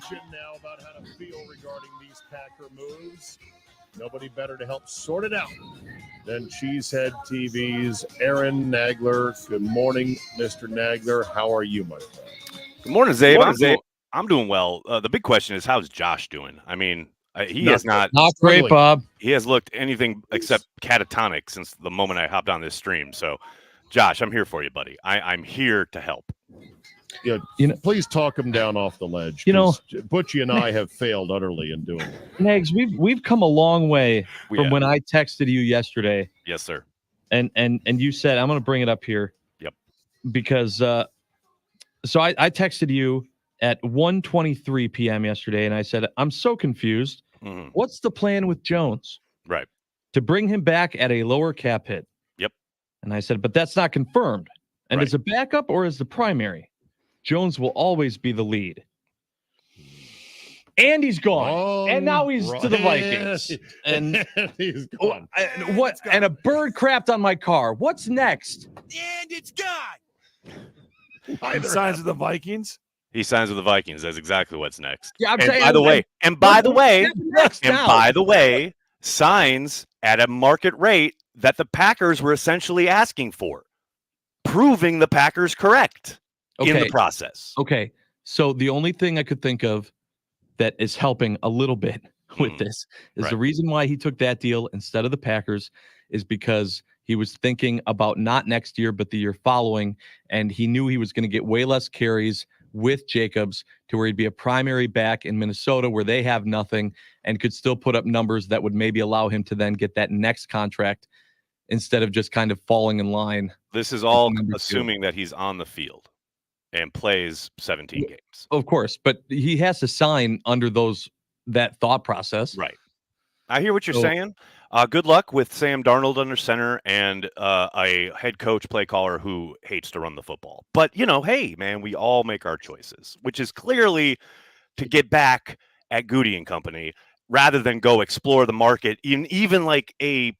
question now about how to feel regarding these Packer moves. Nobody better to help sort it out than Cheesehead TV's Aaron Nagler. Good morning, Mr. Nagler. How are you, my friend? Good morning, Czabe. I'm doing well. The big question is, how's Josh doing? I mean, he has not great, Bob. He has looked anything except catatonic since the moment I hopped on this stream. So, Josh, I'm here for you, buddy. I'm here to help. Yeah, please talk him down off the ledge. Butchie and I have failed utterly in doing it. Nags, we've come a long way from when I texted you yesterday. Yes, sir. And you said, I'm going to bring it up here. Yep. Because so I texted you at 1:23 p.m. yesterday, and I said, I'm so confused. Mm-hmm. What's the plan with Jones? Right. To bring him back at a lower cap hit. Yep. And I said, but that's not confirmed. And right. As a backup or as the primary? Jones will always be the lead. And he's gone. And now he's to the Vikings. And he's gone. And a bird crapped on my car. What's next? And it's gone. He signs with the Vikings. He signs with the Vikings. That's exactly what's next. Yeah, I'm and saying. By the way, signs at a market rate that the Packers were essentially asking for, proving the Packers correct. In the process. Okay. So the only thing I could think of that is helping a little bit with this is the reason why he took that deal instead of the Packers is because he was thinking about not next year, but the year following. And he knew he was going to get way less carries with Jacobs to where he'd be a primary back in Minnesota where they have nothing and could still put up numbers that would maybe allow him to then get that next contract instead of just kind of falling in line. This is all assuming that he's on the field and plays 17 games. Of course, but he has to sign under that thought process. Right. I hear what you're saying. Good luck with Sam Darnold under center and a head coach play caller who hates to run the football. But, hey, man, we all make our choices, which is clearly to get back at Goody and Company rather than go explore the market in even like a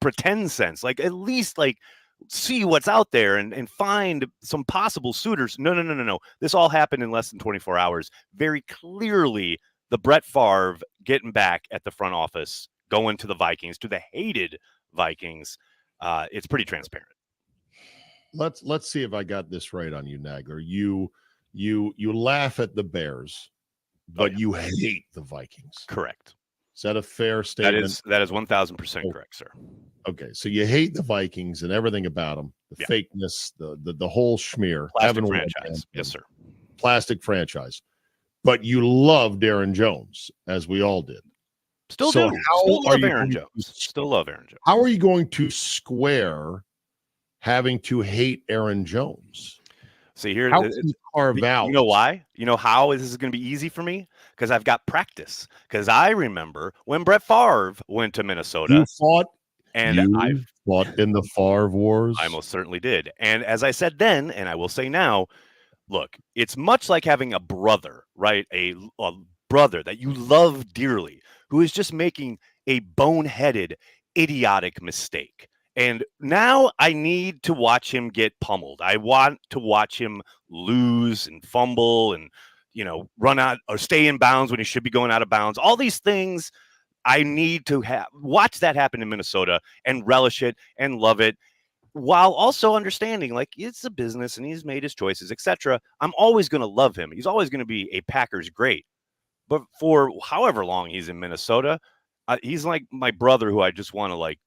pretend sense, like at least like see what's out there and find some possible suitors. No. This all happened in less than 24 hours. Very clearly, the Brett Favre getting back at the front office, going to the Vikings, to the hated Vikings. It's pretty transparent. Let's see if I got this right on you, Nagler. You laugh at the Bears, but you hate the Vikings. Correct. Is that a fair statement? That is 1,000% correct, sir. Okay, so you hate the Vikings and everything about them, the fakeness, the whole schmear. Plastic franchise. Yes, sir. Plastic franchise. But you loved Aaron Jones, as we all did. Still love Aaron Jones. How are you going to square having to hate Aaron Jones? See, here, how can you carve out? You know why? You know how this is going to be easy for me? Because I've got practice. Because I remember when Brett Favre went to Minnesota. You fought in the Favre Wars. I most certainly did. And as I said then, and I will say now, look, it's much like having a brother, right? A brother that you love dearly, who is just making a boneheaded, idiotic mistake. And now I need to watch him get pummeled. I want to watch him lose and fumble and, run out or stay in bounds when he should be going out of bounds. All these things I need to watch that happen in Minnesota and relish it and love it, while also understanding like it's a business and he's made his choices, etc. I'm always going to love him. He's always going to be a Packers great. But for however long he's in Minnesota, he's like my brother who I just want to like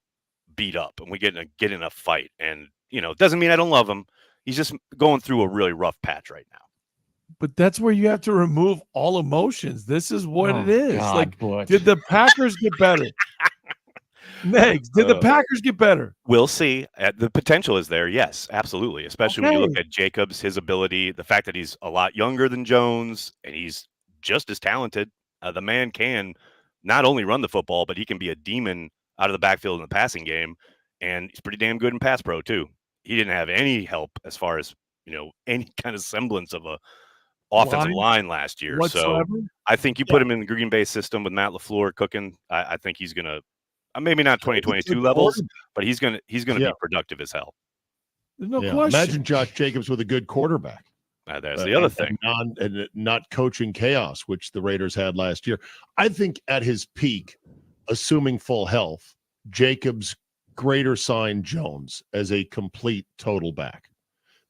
beat up and we get in a fight. And, it doesn't mean I don't love him. He's just going through a really rough patch right now. But that's where you have to remove all emotions. This is what it is. God, Butch. Did the Packers get better? Next, did the Packers get better? We'll see. The potential is there. Yes, absolutely. Especially when you look at Jacobs, his ability, the fact that he's a lot younger than Jones and he's just as talented. The man can not only run the football, but he can be a demon out of the backfield in the passing game. And he's pretty damn good in pass pro too. He didn't have any help as far as, any kind of semblance of a offensive line last year. Whatsoever? So I think you put him in the Green Bay system with Matt LaFleur cooking. I think he's going to, maybe not 2022 levels, but he's going to be productive as hell. There's no question. Imagine Josh Jacobs with a good quarterback. There's the other thing. And not coaching chaos, which the Raiders had last year. I think at his peak, assuming full health, Jacobs greater sign Jones as a complete total back.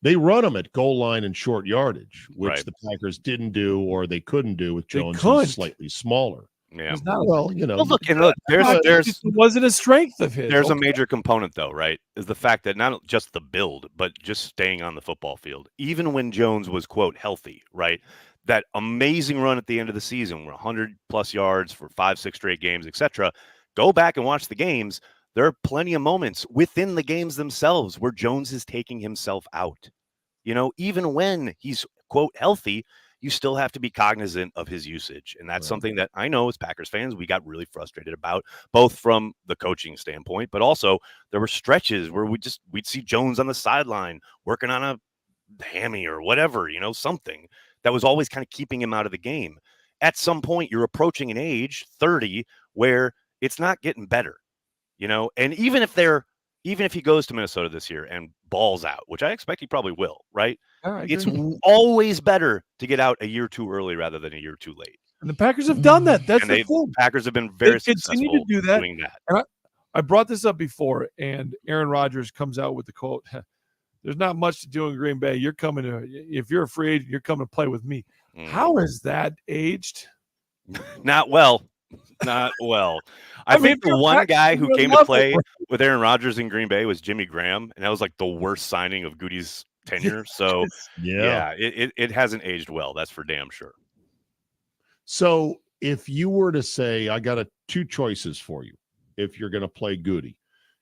They run him at goal line and short yardage, which the Packers didn't do or they couldn't do with Jones, who's slightly smaller. Yeah. Well, look, there's it wasn't a strength of his. There's a major component, though, right? Is the fact that not just the build, but just staying on the football field. Even when Jones was, quote, healthy, right? That amazing run at the end of the season, where 100+ yards for 5-6 straight games, etc. Go back and watch the games. There are plenty of moments within the games themselves where Jones is taking himself out. Even when he's, quote, healthy, you still have to be cognizant of his usage. And that's something that I know as Packers fans, we got really frustrated about, both from the coaching standpoint, but also there were stretches where we'd see Jones on the sideline working on a hammy or whatever, something that was always kind of keeping him out of the game. At some point, you're approaching an age, 30, where it's not getting better, and even if he goes to Minnesota this year and balls out, which I expect he probably will, right? It's always better to get out a year too early rather than a year too late. And the Packers have done that. That's the thing. Packers have been very successful successful to do that. doing that. And I brought this up before, and Aaron Rodgers comes out with the quote, "There's not much to do in Green Bay. If you're a free agent, you're coming to play with me." How is that aged? Not well. Not well. I think the one guy who came to play with Aaron Rodgers in Green Bay was Jimmy Graham, and that was like the worst signing of Goody's tenure. So, it hasn't aged well. That's for damn sure. So, if you were to say, I got two choices for you if you're going to play Goody,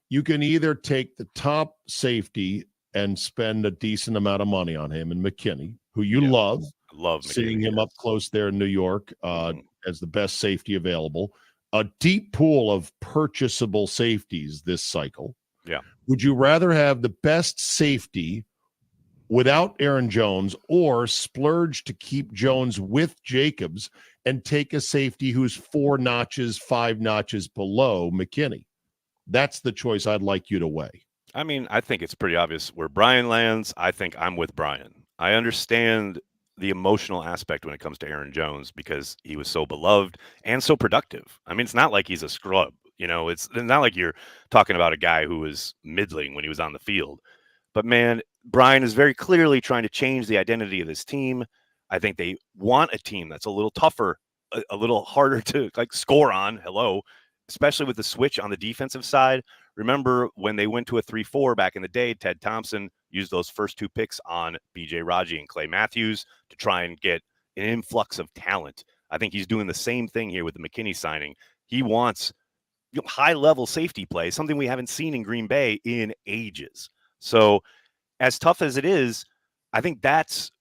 you can either take the top safety and spend a decent amount of money on him and McKinney, who you love. Love seeing him up close there in New York as the best safety available. A deep pool of purchasable safeties this cycle. Yeah. Would you rather have the best safety without Aaron Jones or splurge to keep Jones with Jacobs and take a safety who's 5 notches below McKinney? That's the choice I'd like you to weigh. I mean, I think it's pretty obvious where Brian lands. I think I'm with Brian. I understand the emotional aspect when it comes to Aaron Jones because he was so beloved and so productive. I mean, it's not like he's a scrub. It's not like you're talking about a guy who was middling when he was on the field. But, man, Brian is very clearly trying to change the identity of this team. I think they want a team that's a little tougher, a little harder to score on. Especially with the switch on the defensive side. Remember when they went to a 3-4 back in the day, Ted Thompson used those first 2 picks on B.J. Raji and Clay Matthews to try and get an influx of talent. I think he's doing the same thing here with the McKinney signing. He wants high-level safety play, something we haven't seen in Green Bay in ages. So as tough as it is, I think that's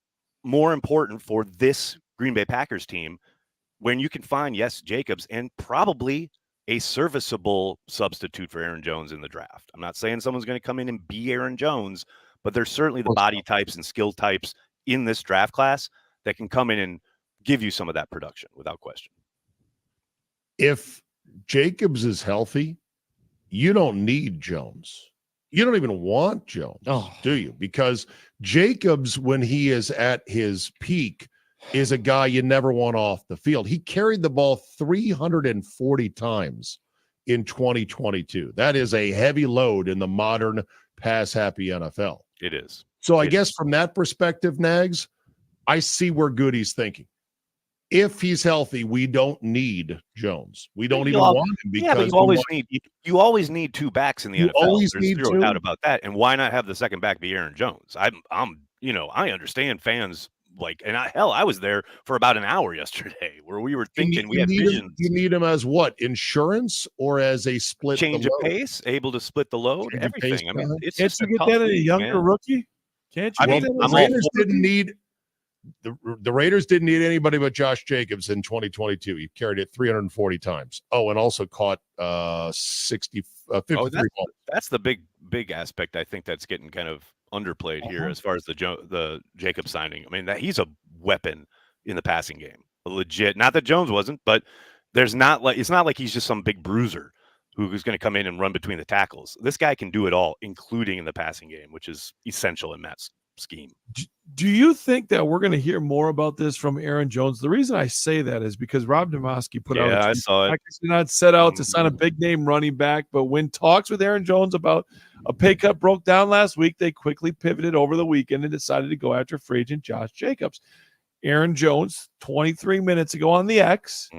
more important for this Green Bay Packers team when you can find, Jacobs and probably a serviceable substitute for Aaron Jones in the draft. I'm not saying someone's going to come in and be Aaron Jones, but there's certainly the body types and skill types in this draft class that can come in and give you some of that production without question. If Jacobs is healthy, you don't need Jones. You don't even want Jones, do you? Because Jacobs, when he is at his peak, is a guy you never want off the field. He carried the ball 340 times in 2022. That is a heavy load in the modern pass-happy NFL. It is. So I guess from that perspective, Nags, I see where Goody's thinking. If he's healthy, we don't need Jones. We don't even want him because you always need 2 backs in the NFL. Always There's need zero 2. doubt about that. And why not have the second back be Aaron Jones? I understand fans. I was there for about an hour yesterday where we were thinking we had visions. You need him as what? Insurance or as a split change of pace, able to split the load, everything. I mean, it's can't just you get that in a younger rookie? Can't you? The Raiders didn't need anybody but Josh Jacobs in 2022. He carried it 340 times. Oh, and also caught 53 balls. That's the big aspect. I think that's getting kind of underplayed here as far as the Jacob signing. I mean, that he's a weapon in the passing game, legit. Not that Jones wasn't, but it's not like he's just some big bruiser who's going to come in and run between the tackles. This guy can do it all, including in the passing game, which is essential in Mets scheme. Do you think that we're going to hear more about this from Aaron Jones? The reason I say that is because Rob Demoski put out I saw it. Packers did not set out to sign a big name running back, but when talks with Aaron Jones about a pay cut broke down last week, they quickly pivoted over the weekend and decided to go after free agent Josh Jacobs. Aaron Jones, 23 minutes ago on the X,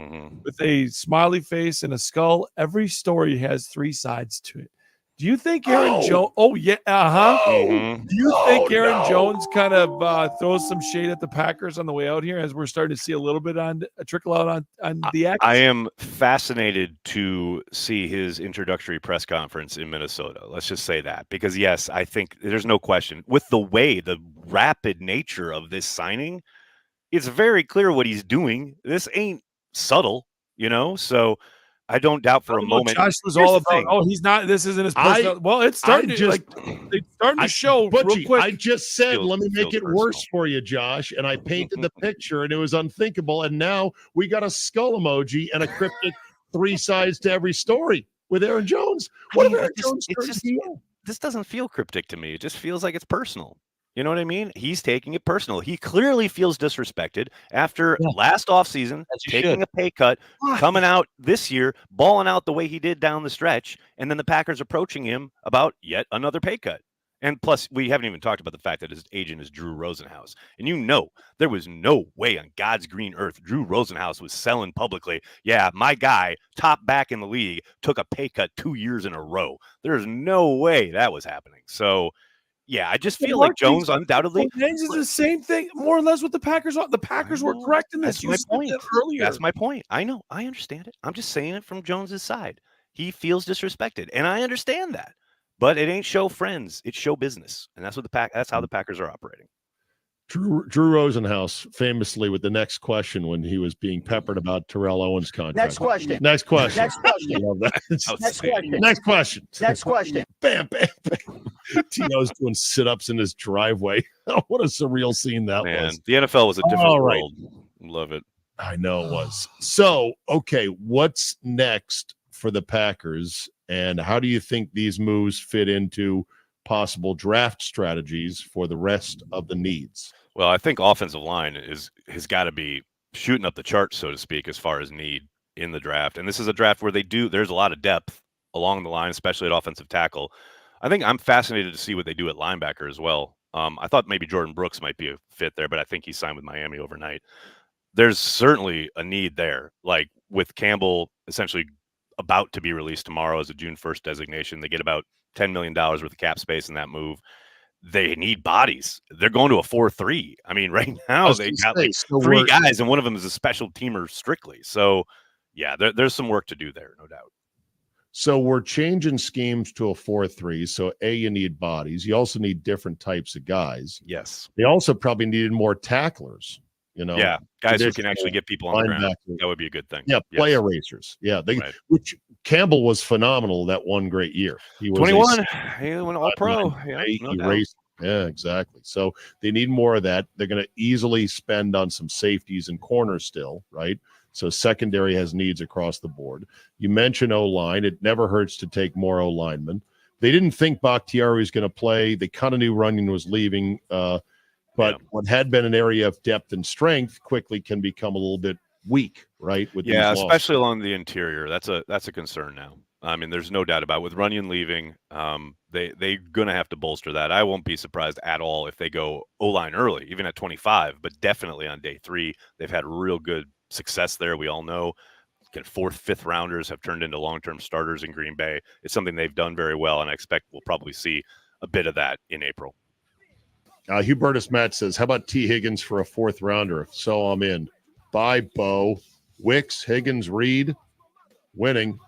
with a smiley face and a skull. Every story has three sides to it. Do you think Aaron Jones? Oh, yeah. Do you think Aaron Jones kind of throws some shade at the Packers on the way out here as we're starting to see a little bit on a trickle out on the X? I am fascinated to see his introductory press conference in Minnesota. Let's just say that, because yes, I think there's no question with the rapid nature of this signing. It's very clear what he's doing. This ain't subtle, so I don't doubt for a moment. Josh was all about, he's not, this isn't his personal. Well, it's starting to show Butchie, real quick. I just said, let me make it personal. worse for you, Josh. And I painted the picture and it was unthinkable. And now we got a skull emoji and a cryptic 3 sides to every story with Aaron Jones. What if Aaron Jones turns heel? This doesn't feel cryptic to me. It just feels like it's personal. You know what I mean? He's taking it personal. He clearly feels disrespected after last offseason, taking a pay cut, coming out this year, balling out the way he did down the stretch, and then the Packers approaching him about yet another pay cut. And plus, we haven't even talked about the fact that his agent is Drew Rosenhaus. And there was no way on God's green earth Drew Rosenhaus was selling publicly, my guy, top back in the league, took a pay cut 2 years in a row. There's no way that was happening. So, yeah, I just feel like Jones undoubtedly is the same thing, more or less, what the Packers are. The Packers were correct in this. That's my point. Earlier. That's my point. I know. I understand it. I'm just saying it from Jones's side. He feels disrespected, and I understand that. But it ain't show friends. It's show business, and that's what that's how the Packers are operating. Drew Rosenhaus famously with the next question when he was being peppered about Terrell Owens' contract. Next question. Next question. Love that. Next question. Next question. Bam, bam, bam. Tino's doing sit-ups in his driveway. What a surreal scene that was. The NFL was a different world. Love it. I know it was. So, okay, what's next for the Packers, and how do you think these moves fit into possible draft strategies for the rest of the needs? Well, I think offensive line has got to be shooting up the charts, so to speak, as far as need in the draft. And this is a draft where there's a lot of depth along the line, especially at offensive tackle. I think I'm fascinated to see what they do at linebacker as well. I thought maybe Jordan Brooks might be a fit there, but I think he signed with Miami overnight. There's certainly a need there. Like with Campbell essentially about to be released tomorrow as a June 1st designation, they get about $10 million worth of cap space in that move. They need bodies. They're going to a 4-3. I mean, right now they got like 3 guys, and one of them is a special teamer strictly. So, yeah, there's some work to do there, no doubt. So we're changing schemes to a 4-3. So, you need bodies. You also need different types of guys. Yes. They also probably needed more tacklers. Yeah, guys who can actually get people on the ground. That would be a good thing. Yeah, play erasers. Yeah, which Campbell was phenomenal that one great year. He was 21. He went all pro. Yeah, exactly. So they need more of that. They're going to easily spend on some safeties and corners still, right? So secondary has needs across the board. You mentioned O-line. It never hurts to take more O-linemen. They didn't think Bakhtiari was going to play. They kind of knew Runyon was leaving. But what had been an area of depth and strength quickly can become a little bit weak, right? With especially along the interior. That's a concern now. I mean, there's no doubt about it. With Runyon leaving, they're going to have to bolster that. I won't be surprised at all if they go O-line early, even at 25, but definitely on day 3. They've had real good success there. We all know 4th, 5th rounders have turned into long-term starters in Green Bay. It's something they've done very well, and I expect we'll probably see a bit of that in April. Hubertus Matt says, how about T. Higgins for a 4th rounder? If so, I'm in. Bye, Bo. Wicks, Higgins, Reed, winning.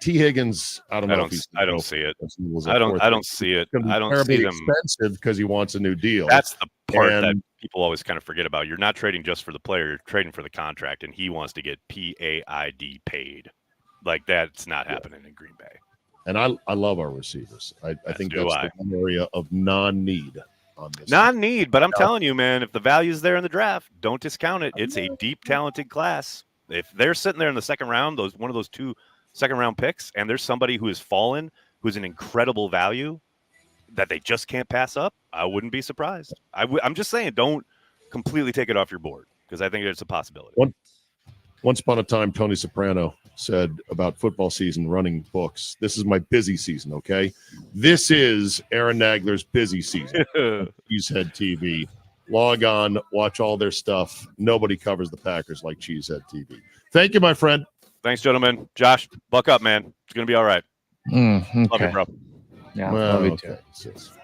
T. Higgins, I don't know. I don't see it. I don't see it. I don't see them expensive because he wants a new deal. That's the part that people always kind of forget about. You're not trading just for the player. You're trading for the contract, and he wants to get PAID paid. Like that's not happening in Green Bay. And I love our receivers. I think that's the one area of non-need. Non-need, but I'm telling you, man, if the value's there in the draft, don't discount it. It's a deep, talented class. If they're sitting there in the second round, one of those 2 second-round picks, and there's somebody who has fallen, who's an incredible value that they just can't pass up, I wouldn't be surprised. I'm just saying, don't completely take it off your board because I think it's a possibility. Once upon a time, Tony Soprano said about football season running books, this is my busy season, okay? This is Aaron Nagler's busy season. Cheesehead TV. Log on, watch all their stuff. Nobody covers the Packers like Cheesehead TV. Thank you, my friend. Thanks, gentlemen. Josh, buck up, man. It's going to be all right. Okay. Love you, bro. Yeah, Well, love you too. okay.